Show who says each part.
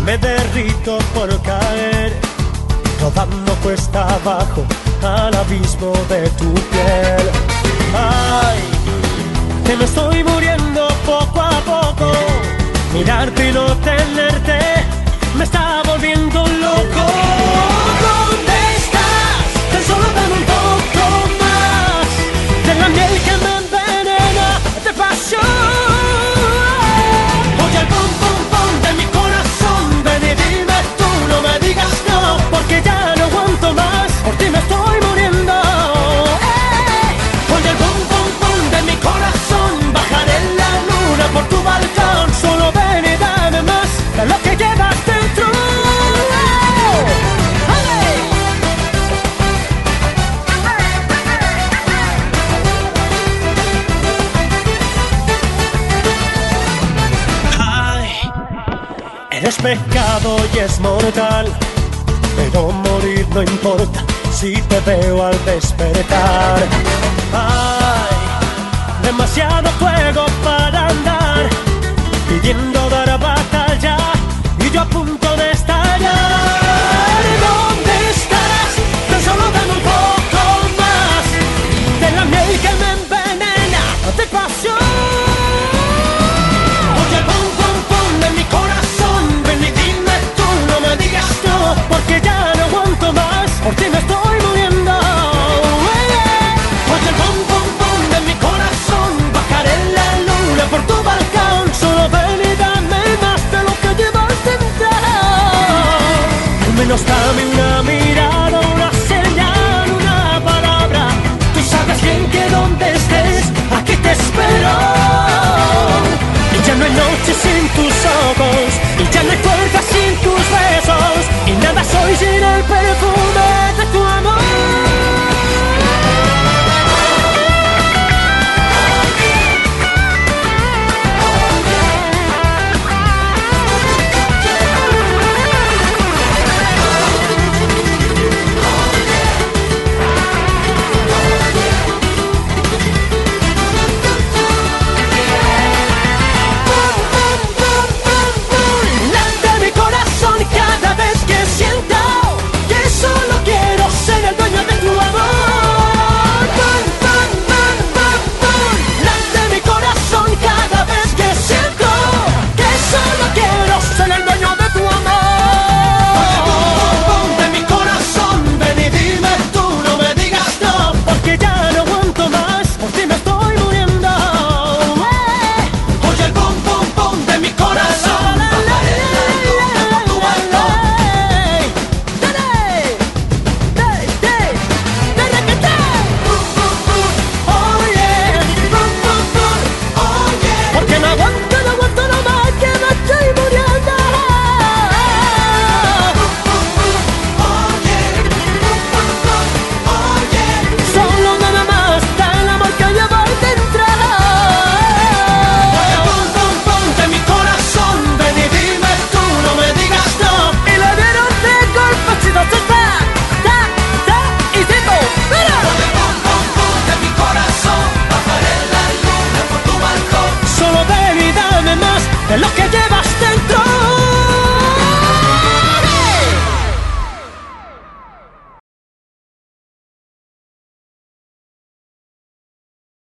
Speaker 1: Me derrito por caer, rodando cuesta abajo al abismo de tu piel. Ay, que me estoy muriendo poco a poco. Mirarte y no tenerte me está volviendo loco. ¿Dónde estás? Tan solo dame un poco más de la miel que me envenena de pasión. Oye el pum pum pum de mi corazón, ven y dime tú, no me digas no, porque ya no aguanto más, por ti me estoy muriendo. Oye el pum pum pum de mi corazón, bajaré la luna por tu balcón, solo ven y dame más de lo que llevas dentro. Eres pecado y es mortal, pero morir no importa si te veo al despertar. Ay, demasiado fuego para andar.